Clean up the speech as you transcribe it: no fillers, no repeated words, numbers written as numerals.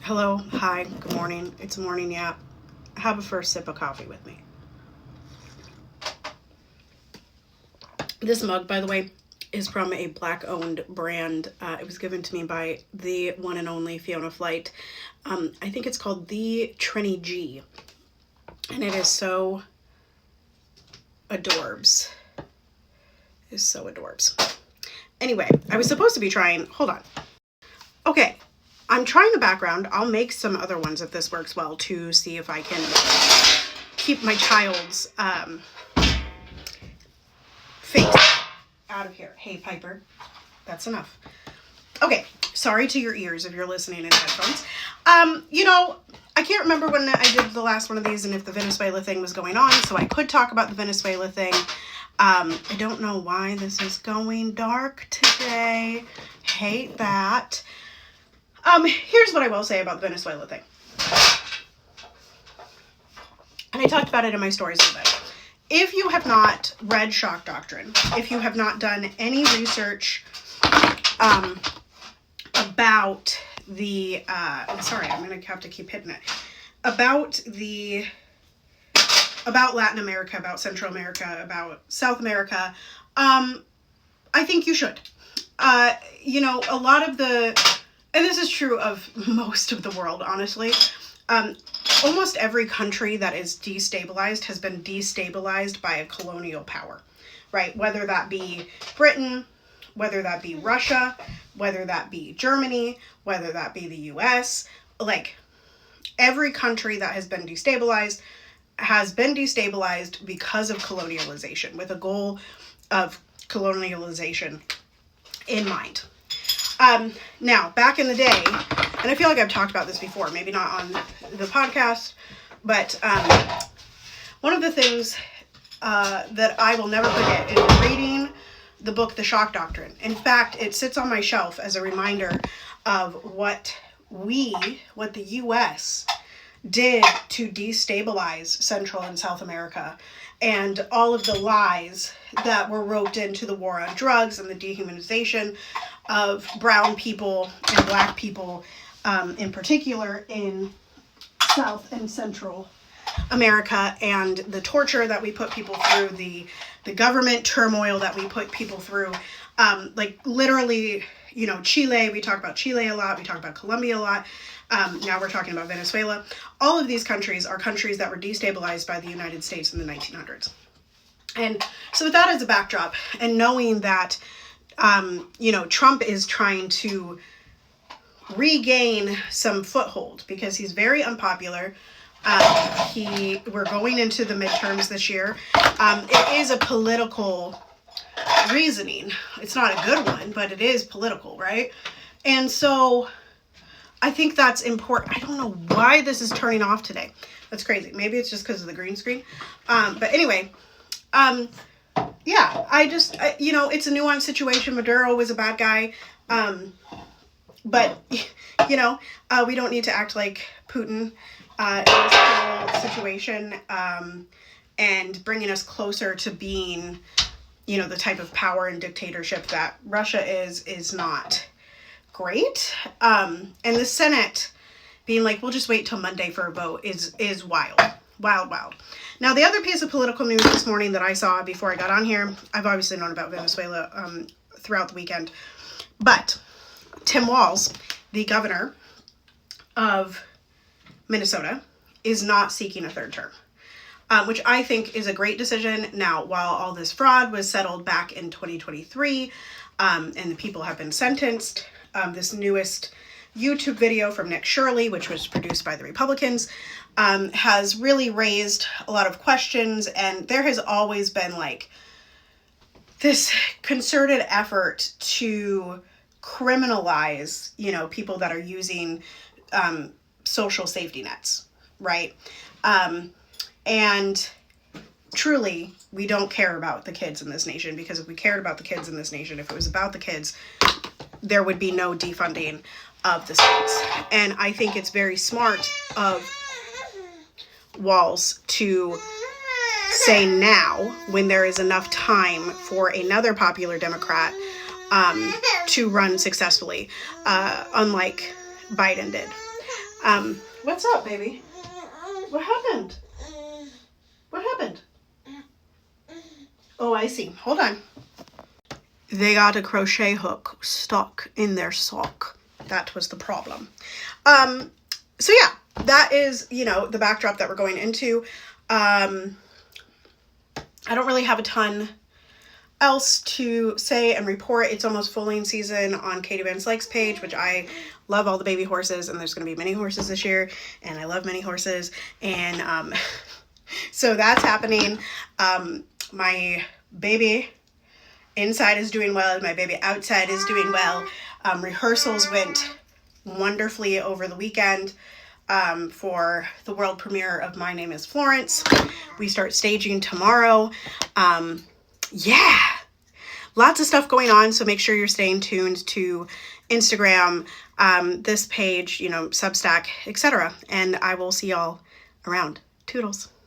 Hello, hi, good morning. It's a morning yap. Have a first sip of coffee with me. This mug, by the way, is from a Black-owned brand. It was given to me by the one and only Fiona Flight. I think it's called the Trini G. And it is so adorbs. It is so adorbs. Anyway, I was supposed to be trying... Hold on. Okay. I'm trying the background. I'll make some other ones if this works well to see if I can keep my child's face out of here. Hey, Piper, that's enough. Okay, sorry to your ears if you're listening in headphones. I can't remember when I did the last one of these and if the Venezuela thing was going on, so I could talk about the Venezuela thing. I don't know why this is going dark today. Hate that. Here's what I will say about the Venezuela thing. And I talked about it in my stories a little bit. If you have not read Shock Doctrine, if you have not done any research about the, sorry, I'm going to have to keep hitting it, about Latin America, about Central America, about South America, I think you should. A lot of the... And this is true of most of the world, honestly. Almost every country that is destabilized has been destabilized by a colonial power, right? Whether that be Britain, whether that be Russia, whether that be Germany, whether that be the US. Like, every country that has been destabilized because of colonialization, with a goal of colonialization in mind. Now, back in the day, and I feel like I've talked about this before, maybe not on the podcast, but one of the things that I will never forget is reading the book, The Shock Doctrine. In fact, it sits on my shelf as a reminder of what the U.S. did to destabilize Central and South America, and all of the lies that were roped into the war on drugs and the dehumanization of brown people and black people, in particular in South and Central America, and the torture that we put people through, the government turmoil that we put people through. Literally, Chile, we talk about Chile a lot, we talk about Colombia a lot. Now we're talking about Venezuela. All of these countries are countries that were destabilized by the United States in the 1900s. And so with that as a backdrop, and knowing that, Trump is trying to regain some foothold because he's very unpopular. We're going into the midterms this year. It is a political reasoning. It's not a good one, but it is political, right? And so I think that's important. I don't know why this is turning off today. That's crazy. Maybe it's just because of the green screen. But anyway, it's a nuanced situation. Maduro was a bad guy. But we don't need to act like Putin in this whole situation, and bringing us closer to being, the type of power and dictatorship that Russia is not great. And the Senate being like, we'll just wait till Monday for a vote is wild. Wild. Now, the other piece of political news this morning that I saw before I got on here, I've obviously known about Venezuela throughout the weekend, but Tim Walz, the governor of Minnesota, is not seeking a third term, which I think is a great decision. Now, while all this fraud was settled back in 2023, and the people have been sentenced, this newest YouTube video from Nick Shirley, which was produced by the Republicans, has really raised a lot of questions. And there has always been this concerted effort to criminalize, people that are using social safety nets, right? And truly, we don't care about the kids in this nation, because if we cared about the kids in this nation, if it was about the kids, there would be no defunding of the states. And I think it's very smart of Walz to say now, when there is enough time for another popular Democrat to run successfully, unlike Biden did. What's up, baby? What happened? What happened? Oh, I see. Hold on. They got a crochet hook stuck in their sock. That was the problem. So yeah, that is, you know, the backdrop that we're going into. I don't really have a ton else to say and report. It's almost foaling season on Katie Van Slyke's page, which I love all the baby horses, and there's going to be many horses this year, and I love many horses, and so that's happening. My baby inside is doing well, and my baby outside is doing well. Rehearsals went wonderfly over the weekend for the world premiere of My Name is Florence. We start staging tomorrow. Yeah, lots of stuff going on, so make sure you're staying tuned to Instagram, this page, you know, Substack, etc. And I will see y'all around. Toodles.